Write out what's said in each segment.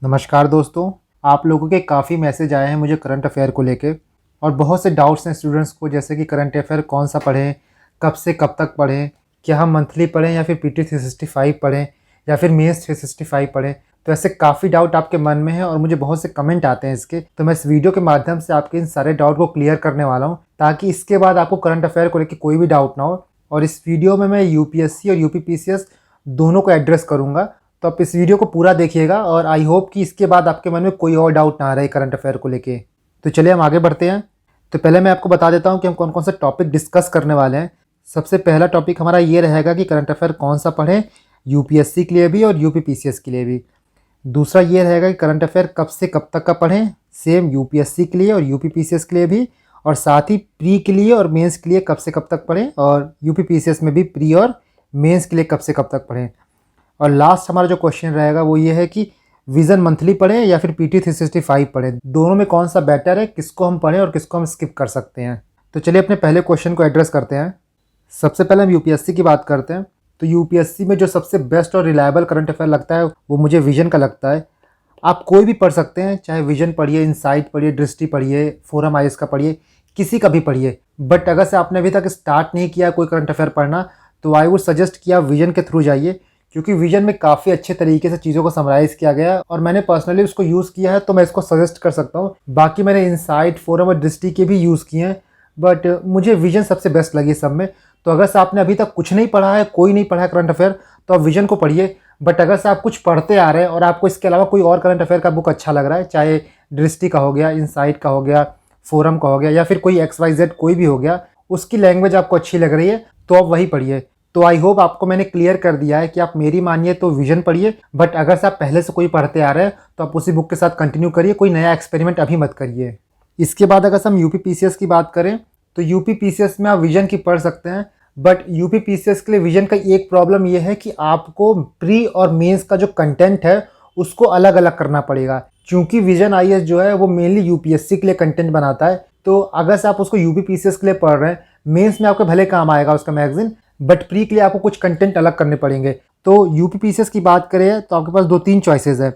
नमस्कार दोस्तों। आप लोगों के काफ़ी मैसेज आए हैं मुझे करंट अफेयर को लेके और बहुत से डाउट्स हैं स्टूडेंट्स को, जैसे कि करंट अफेयर कौन सा पढ़ें, कब से कब तक पढ़ें, क्या हम मंथली पढ़ें या फिर पीटी 365 पढ़ें या फिर मेंस 365 पढ़ें। तो ऐसे काफ़ी डाउट आपके मन में है और मुझे बहुत से कमेंट आते हैं इसके, तो मैं इस वीडियो के माध्यम से आपके इन सारे डाउट को क्लियर करने वाला हूँ ताकि इसके बाद आपको करंट अफेयर को लेकर कोई भी डाउट ना हो। और इस वीडियो में मैं यूपीएससी और यूपीपीसीएस दोनों को एड्रेस करूँगा, तो आप इस वीडियो को पूरा देखिएगा और आई होप कि इसके बाद आपके मन में कोई और डाउट ना रहे करंट अफेयर को लेके। तो चलिए हम आगे बढ़ते हैं। तो पहले मैं आपको बता देता हूं कि हम कौन कौन से टॉपिक डिस्कस करने वाले हैं। सबसे पहला टॉपिक हमारा ये रहेगा कि करंट अफेयर कौन सा पढ़ें, यूपीएससी के लिए भी और यूपीपीसीएस के लिए भी। दूसरा ये रहेगा कि करंट अफेयर कब से कब तक का पढ़ें, सेम यूपीएससी के लिए और यूपीपीसीएस के लिए भी, और साथ ही प्री के लिए और मेंस के लिए कब से कब तक पढ़ें, और यूपीपीसीएस में भी प्री और मेंस के लिए कब से कब तक पढ़ें। और लास्ट हमारा जो क्वेश्चन रहेगा वो ये है कि विजन मंथली पढ़ें या फिर पीटी 365 पढ़ें, दोनों में कौन सा बेटर है, किसको हम पढ़ें और किसको हम स्किप कर सकते हैं। तो चलिए अपने पहले क्वेश्चन को एड्रेस करते हैं। सबसे पहले हम यूपीएससी की बात करते हैं। तो यूपीएससी में जो सबसे बेस्ट और रिलायबल करंट अफेयर लगता है वो मुझे विजन का लगता है। आप कोई भी पढ़ सकते हैं, चाहे विजन पढ़िए, इनसाइट पढ़िए, दृष्टि पढ़िए, फोरम आईएएस का पढ़िए, किसी का भी पढ़िए। बट अगर से आपने अभी तक स्टार्ट नहीं किया कोई करंट अफेयर पढ़ना, तो आई वुड सजेस्ट कि आप विजन के थ्रू जाइए, क्योंकि विजन में काफ़ी अच्छे तरीके से चीज़ों को समराइज़ किया गया है और मैंने पर्सनली उसको यूज़ किया है, तो मैं इसको सजेस्ट कर सकता हूँ। बाकी मैंने इनसाइट, फोरम और दृष्टि के भी यूज़ किए हैं, बट मुझे विजन सबसे बेस्ट लगी सब में। तो अगर से आपने अभी तक कुछ नहीं पढ़ा है, कोई नहीं पढ़ा है करंट अफेयर, तो आप विजन को पढ़िए। बट अगर से आप कुछ पढ़ते आ रहे हैं और आपको इसके अलावा कोई और करंट अफेयर का बुक अच्छा लग रहा है, चाहे दृष्टि का हो गया, इनसाइट का हो गया, फोरम का हो गया, या फिर कोई XYZ कोई भी हो गया, उसकी लैंग्वेज आपको अच्छी लग रही है, तो आप वही पढ़िए। तो आई होप आपको मैंने क्लियर कर दिया है कि आप मेरी मानिए तो विजन पढ़िए, बट अगर से आप पहले से कोई पढ़ते आ रहे हैं तो आप उसी बुक के साथ कंटिन्यू करिए, कोई नया एक्सपेरिमेंट अभी मत करिए। इसके बाद अगर हम यूपीपीसीएस की बात करें, तो यूपीपीसीएस में आप विजन की पढ़ सकते हैं, बट यूपीपीसीएस के लिए विजन का एक प्रॉब्लम यह है कि आपको प्री और मेंस का जो कंटेंट है उसको अलग अलग करना पड़ेगा, क्योंकि विजन आईएएस जो है वो मेनली यूपीएससी के लिए कंटेंट बनाता है। तो अगर से आप उसको यूपीपीसीएस के लिए पढ़ रहे हैं, मेंस में आपको भले काम आएगा उसका मैगजीन, बट प्री के लिए आपको कुछ कंटेंट अलग करने पड़ेंगे। तो यूपीपीसीएस की बात करें तो आपके पास 2-3 चॉइसेस है।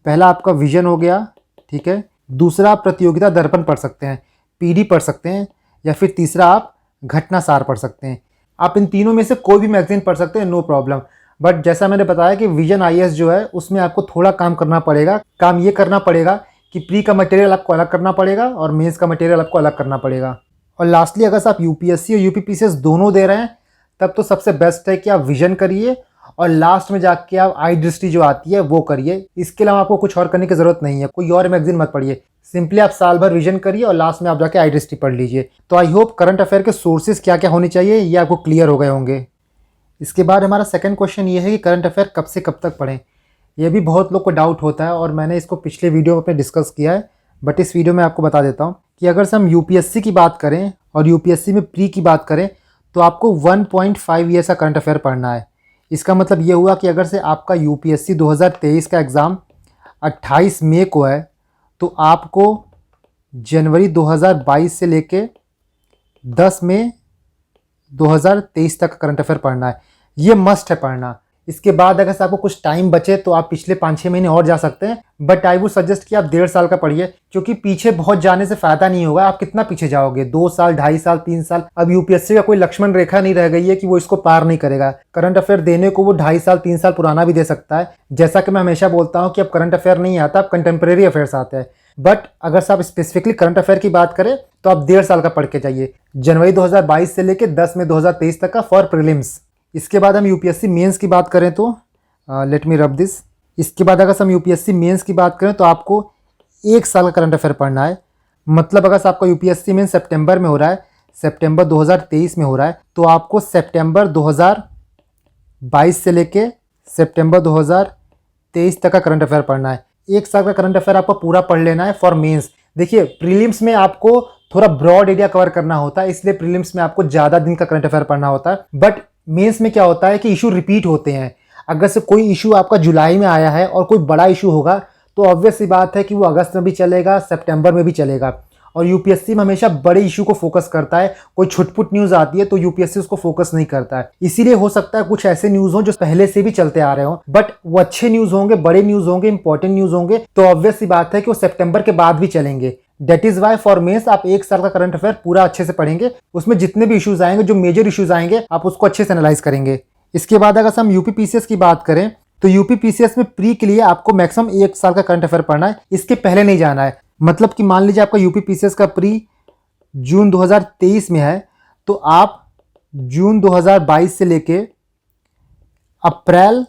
पहला आपका विजन हो गया, ठीक है। दूसरा आप प्रतियोगिता दर्पण पढ़ सकते हैं, पीडी पढ़ सकते हैं, या फिर तीसरा आप घटनासार पढ़ सकते हैं। आप इन तीनों में से कोई भी मैगजीन पढ़ सकते हैं, नो प्रॉब्लम। बट जैसा मैंने बताया कि विजन आईएएस जो है उसमें आपको थोड़ा काम करना पड़ेगा। काम ये करना पड़ेगा कि प्री का मटेरियल आपको अलग करना पड़ेगा और मेंस का मटेरियल आपको अलग करना पड़ेगा। और लास्टली अगर आप यूपीएससी और यूपीपीसीएस दोनों दे रहे हैं, तब तो सबसे बेस्ट है कि आप विजन करिए और लास्ट में जाके आप आई दृष्टि जो आती है वो करिए। इसके अलावा आपको कुछ और करने की जरूरत नहीं है, कोई और मैगजीन मत पढ़िए, सिंपली आप साल भर विजन करिए और लास्ट में आप जाके आई दृष्टि पढ़ लीजिए। तो आई होप करंट अफेयर के सोर्सेज क्या क्या होने चाहिए ये आपको क्लियर हो गए होंगे। इसके बाद हमारा सेकंड क्वेश्चन ये है कि करंट अफेयर कब से कब तक पढ़ें। ये भी बहुत लोग को डाउट होता है और मैंने इसको पिछले वीडियो में अपने डिस्कस किया है, बट इस वीडियो में आपको बता देता हूँ कि अगर से हम यूपीएससी की बात करें और यूपीएससी में प्री की बात करें, तो आपको 1.5 ईयर्स का करंट अफेयर पढ़ना है। इसका मतलब ये हुआ कि अगर से आपका यूपीएससी 2023 का एग्ज़ाम 28 मई को है, तो आपको जनवरी 2022 से लेके 10 मई 2023 तक करंट अफेयर पढ़ना है। ये मस्ट है पढ़ना। इसके बाद अगर आपको कुछ टाइम बचे तो आप पिछले 5-6 महीने और जा सकते हैं, बट आई वुड सजेस्ट कि आप 1.5 साल का पढ़िए, क्योंकि पीछे बहुत जाने से फायदा नहीं होगा। आप कितना पीछे जाओगे, 2 साल, 2.5 साल, 3 साल। अब यूपीएससी का कोई लक्ष्मण रेखा नहीं रह गई है कि वो इसको पार नहीं करेगा। करंट अफेयर देने को वो 2.5 साल, 3 साल पुराना भी दे सकता है। जैसा कि मैं हमेशा बोलता हूँ कि अब करंट अफेयर नहीं आता, अब कंटेम्प्रेरी अफेयर्स आते हैं। बट अगर आप स्पेसिफिकली करंट अफेयर की बात करें तो आप 1.5 साल का पढ़ के जाइए, जनवरी 2022 से लेकर 10 मई 2023 तक का फॉर प्रीलिम्स। इसके बाद हम यूपीएससी मेंस की बात करें तो लेट मी रब दिस। इसके बाद अगर हम यूपीएससी मेंस की बात करें तो आपको 1 साल का करंट अफेयर पढ़ना है। मतलब अगर आपका यूपीएससी मेंस सितंबर में हो रहा है, सितंबर 2023 में हो रहा है, तो आपको सितंबर 2022 से लेके सितंबर 2023 तक का करंट अफेयर पढ़ना है। 1 साल का करंट अफेयर आपको पूरा पढ़ लेना है फॉर मेंस। देखिए, प्रीलिम्स में आपको थोड़ा ब्रॉड एरिया कवर करना होता है, इसलिए प्रीलिम्स में आपको ज़्यादा दिन का करंट अफेयर पढ़ना होता है। बट मेंस में क्या होता है कि इशू रिपीट होते हैं। अगर से कोई इशू आपका जुलाई में आया है और कोई बड़ा इशू होगा, तो ऑब्वियस सी बात है कि वो अगस्त में भी चलेगा, सितंबर में भी चलेगा। और यूपीएससी में हमेशा बड़े इशू को फोकस करता है। कोई छुटपुट न्यूज़ आती है तो यूपीएससी उसको फोकस नहीं करता है। इसीलिए हो सकता है कुछ ऐसे न्यूज़ हो जो पहले से भी चलते आ रहे हो, बट वो अच्छे न्यूज़ होंगे, बड़े न्यूज़ होंगे, इंपॉर्टेंट न्यूज़ होंगे, तो ऑब्वियस सी बात है कि वो सितंबर के बाद भी चलेंगे। That is why for men's आप एक साल का करंट अफेयर पूरा अच्छे से पढ़ेंगे, उसमें जितने भी इश्यूज आएंगे, जो मेजर इश्यूज आएंगे, आप उसको अच्छे से एनालाइज करेंगे। इसके बाद अगर हम यूपी पीसीएस की बात करें तो यूपी पीसीएस में प्री के लिए आपको मैक्सिमम एक साल का करंट अफेयर पढ़ना है, इसके पहले नहीं जाना है। मतलब कि मान लीजिए आपका यूपी पीसीएस का प्री जून 2023 में है, तो आप जून 2022 से लेके 10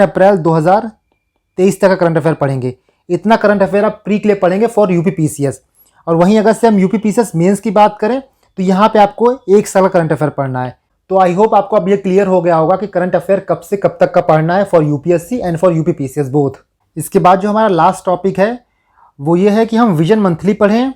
अप्रैल 2023 तक का करंट अफेयर पढ़ेंगे। इतना करंट अफेयर आप प्री के लिए पढ़ेंगे फॉर यूपी पीसीएस। और वहीं अगर से हम यूपी पीसीएस मेंस की बात करें तो यहाँ पे आपको एक साल का करंट अफेयर पढ़ना है। तो आई होप आपको अब ये क्लियर हो गया होगा कि करंट अफेयर कब से कब तक का पढ़ना है for UPSC and for UP PCS both. इसके बाद जो हमारा लास्ट टॉपिक है वो ये है कि हम विजन मंथली पढ़ें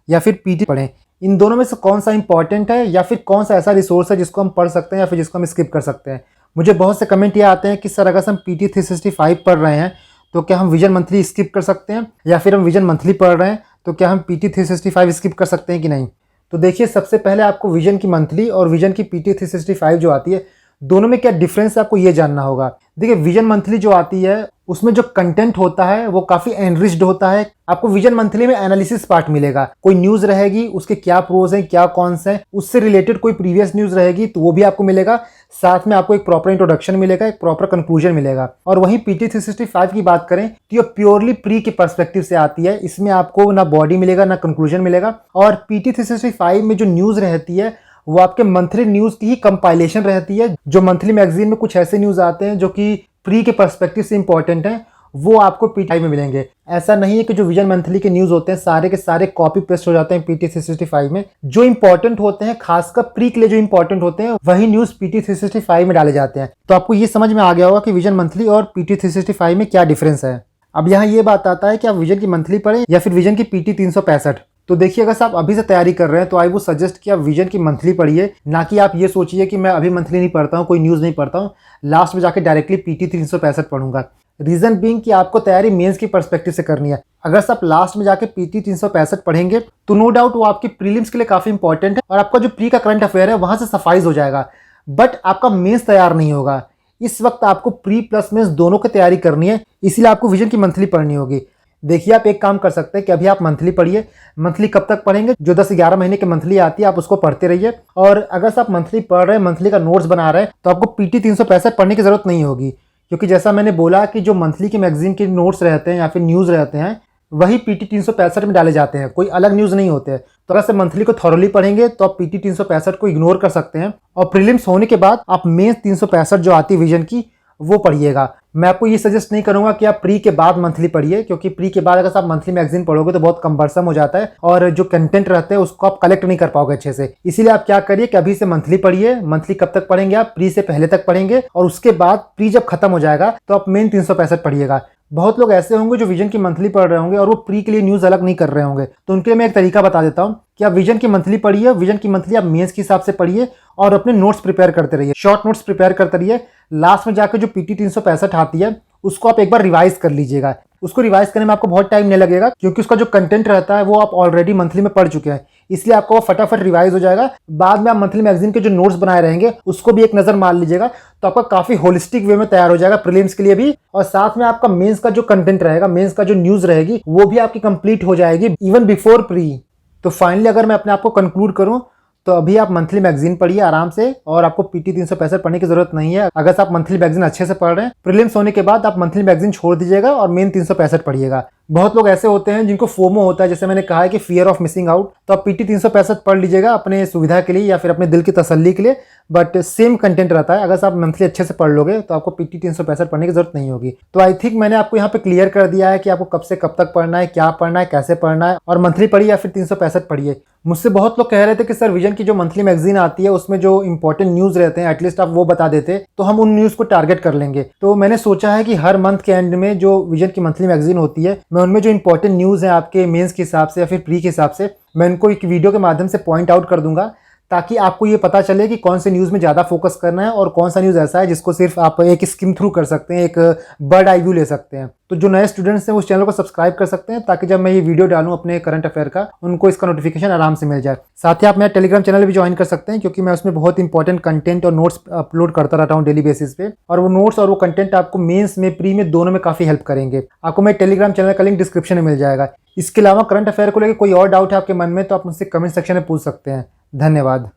या फिर पीटी पढ़ें। इन दोनों में से कौन सा इंपॉर्टेंट है या फिर कौन सा ऐसा रिसोर्स है जिसको हम पढ़ सकते हैं या फिर जिसको हम स्किप कर सकते हैं। मुझे बहुत से कमेंट ये आते हैं कि सर अगर हम पीटी 365 पढ़ रहे हैं तो क्या हम विजन मंथली स्किप कर सकते हैं, या फिर हम विजन मंथली पढ़ रहे हैं तो क्या हम पीटी 365 स्किप कर सकते हैं कि नहीं। तो देखिए, सबसे पहले आपको विजन की मंथली और विजन की पीटी 365 जो आती है, दोनों में क्या डिफरेंस है आपको ये जानना होगा। देखिए, विजन मंथली जो आती है उसमें जो कंटेंट होता है वो काफ़ी एनरिच्ड होता है। आपको विजन मंथली में एनालिसिस पार्ट मिलेगा, कोई न्यूज़ रहेगी, उसके क्या प्रोज हैं, क्या कॉन्स हैं, उससे रिलेटेड कोई प्रीवियस न्यूज़ रहेगी तो वो भी आपको मिलेगा। साथ में आपको एक प्रॉपर इंट्रोडक्शन मिलेगा, एक प्रॉपर कंक्लूजन मिलेगा। और वहीं पीटी 365 की बात करें तो ये प्योरली प्री के पर्सपेक्टिव से आती है। इसमें आपको ना बॉडी मिलेगा ना कंक्लूजन मिलेगा। और पीटी 365 में जो न्यूज़ रहती है वो आपके मंथली न्यूज़ की ही कंपाइलेशन रहती है। जो मंथली मैगजीन में कुछ ऐसे न्यूज़ आते हैं जो कि प्री के पर्सपेक्टिव से इंपॉर्टेंट हैं, वो आपको पीटी में मिलेंगे। ऐसा नहीं है कि जो विजन मंथली के न्यूज़ होते हैं सारे के सारे कॉपी पेस्ट हो जाते हैं पीटी 365 में। जो इंपॉर्टेंट होते हैं, खासकर प्री के लिए जो इंपॉर्टेंट होते हैं, वही न्यूज़ पीटी 365 में डाले जाते हैं। तो आपको ये समझ में आ गया होगा कि विजन मंथली और पीटी 365 में क्या डिफरेंस है। अब यहाँ ये बात आता है कि आप विजन की मंथली पढ़ें या फिर विजन की पीटी 365। तो देखिए, अगर आप अभी से तैयारी कर रहे हैं तो आई वो सजेस्ट कि आप विजन की मंथली पढ़िए, ना कि आप ये सोचिए कि मैं अभी मंथली नहीं पढ़ता हूँ, कोई न्यूज़ नहीं पढ़ता हूँ, लास्ट में जाके डायरेक्टली पीटी 365 पढ़ूंगा। रीजन बीइंग कि आपको तैयारी मेंस की पर्सपेक्टिव से करनी है। अगर आप लास्ट में जाके पीटी 365 पढ़ेंगे तो नो डाउट वो आपकी प्रीलिम्स के लिए काफ़ी इंपॉर्टेंट है और आपका जो प्री का करंट अफेयर है वहाँ से सफाइज हो जाएगा, बट आपका मेंस तैयार नहीं होगा। इस वक्त आपको प्री प्लस मेंस दोनों की तैयारी करनी है, इसीलिए आपको विजन की मंथली पढ़नी होगी। देखिए, आप एक काम कर सकते हैं कि अभी आप मंथली पढ़िए। मंथली कब तक पढ़ेंगे? जो 10-11 महीने की मंथली आती है आप उसको पढ़ते रहिए। और अगर आप मंथली पढ़ रहे हैं, मंथली का नोट्स बना रहे हैं, तो आपको पीटी 365 पढ़ने की जरूरत नहीं होगी, क्योंकि जैसा मैंने बोला कि जो मंथली के मैगजीन के नोट्स रहते हैं या फिर न्यूज़ रहते हैं वही पीटी 365 में डाले जाते हैं, कोई अलग न्यूज़ नहीं होते हैं। तो अगर से मंथली को थॉरली पढ़ेंगे तो आप पीटी 365 को इग्नोर कर सकते हैं और प्रीलिम्स होने के बाद आप मेंस 365 जो आती है विजन की वो पढ़िएगा। मैं आपको ये सजेस्ट नहीं करूंगा कि आप प्री के बाद मंथली पढ़िए, क्योंकि प्री के बाद अगर आप मंथली मैगजीन पढ़ोगे तो बहुत कम्बरसम हो जाता है और जो कंटेंट रहते हैं उसको आप कलेक्ट नहीं कर पाओगे अच्छे से। इसीलिए आप क्या करिए कि अभी से मंथली पढ़िए। मंथली कब तक पढ़ेंगे? आप प्री से पहले तक पढ़ेंगे और उसके बाद प्री जब खत्म हो जाएगा तो आप मेन 365 पढ़िएगा। बहुत लोग ऐसे होंगे जो विजन की मंथली पढ़ रहे होंगे और वो प्री के लिए न्यूज़ अलग नहीं कर रहे होंगे, तो उनके लिए मैं एक तरीका बता देता हूँ कि आप विजन की मंथली पढ़िए। विजन की मंथली आप मेंस के हिसाब से पढ़िए और अपने नोट्स प्रिपेयर करते रहिए, शॉर्ट नोट्स प्रिपेयर करते रहिए। लास्ट में जाकर जो पीटी 365 आती है उसको आप एक बार रिवाइज कर लीजिएगा। उसको रिवाइज करने में आपको बहुत टाइम नहीं लगेगा, क्योंकि उसका जो कंटेंट रहता है वो आप ऑलरेडी मंथली में पढ़ चुके हैं, इसलिए आपको वो फटाफट रिवाइज हो जाएगा। बाद में आप मंथली मैगजीन के जो नोट्स बनाए रहेंगे उसको भी एक नज़र मार लीजिएगा, तो आपका काफ़ी होलिस्टिक वे में तैयार हो जाएगा प्रीलिम्स के लिए भी। और साथ में आपका मेंस का जो कंटेंट रहेगा, मेंस का जो न्यूज़ रहेगी वो भी आपकी कंप्लीट हो जाएगी इवन बिफोर प्री। तो फाइनली अगर मैं अपने आप को कंक्लूड करूँ तो अभी आप मंथली मैगजीन पढ़िए आराम से और आपको पीटी 365 पढ़ने की जरूरत नहीं है। अगर आप मंथली मैगजीन अच्छे से पढ़ रहे हैं, प्रीलिम्स होने के बाद आप मंथली मैगजीन छोड़ दीजिएगा और मेन 365 पढ़िएगा। बहुत लोग ऐसे होते हैं जिनको फोमो होता है, जैसे मैंने कहा है कि फियर ऑफ मिसिंग आउट, तो आप पीटी 365 पढ़ लीजिएगा अपने सुविधा के लिए या फिर अपने दिल की तसल्ली के लिए, बट सेम कंटेंट रहता है। अगर आप मंथली अच्छे से पढ़ लोगे तो आपको पीटी 365 पढ़ने की जरूरत नहीं होगी। तो आई थिंक मैंने आपको यहाँ पे क्लियर कर दिया है कि आपको कब से कब तक पढ़ना है, क्या पढ़ना है, कैसे पढ़ना है, और मंथली पढ़िए या फिर 365 पढ़िए। मुझसे बहुत लोग कह रहे थे कि सर विजन की जो मंथली मैगजीन आती है उसमें जो इंपॉर्टेंट न्यूज़ रहते हैं एटलीस्ट आप वो बता देते तो हम उन न्यूज़ को टारगेट कर लेंगे। तो मैंने सोचा है कि हर मंथ के एंड में जो विजन की मंथली मैगजीन होती है, मैं उनमें जो इंपॉर्टेंट न्यूज़ हैं आपके मेंस के हिसाब से या फिर प्री के हिसाब से, मैं उनको एक वीडियो के माध्यम से पॉइंट आउट कर दूंगा, ताकि आपको ये पता चले कि कौन से न्यूज़ में ज़्यादा फोकस करना है और कौन सा न्यूज़ ऐसा है जिसको सिर्फ आप एक स्किम थ्रू कर सकते हैं, एक बर्ड आई व्यू ले सकते हैं। तो जो नए स्टूडेंट्स हैं उस चैनल को सब्सक्राइब कर सकते हैं ताकि जब मैं ये वीडियो डालूं अपने करंट अफेयर का, उनको इसका नोटिफिकेशन आराम से मिल जाए। साथ ही आप मेरा टेलीग्राम चैनल भी ज्वाइन कर सकते हैं, क्योंकि मैं उसमें बहुत इंपॉर्टेंट कंटेंट और नोट्स अपलोड करता रहता हूँ डेली बेसिस पे, और वो नोट्स और वो कंटेंट आपको मेंस में, प्री में, दोनों में काफ़ी हेल्प करेंगे। आपको मेरे टेलीग्राम चैनल का लिंक डिस्क्रिप्शन में मिल जाएगा। इसके अलावा करंट अफेयर को लेकर कोई और डाउट है आपके मन में तो आप मुझसे कमेंट सेक्शन में पूछ सकते हैं। धन्यवाद।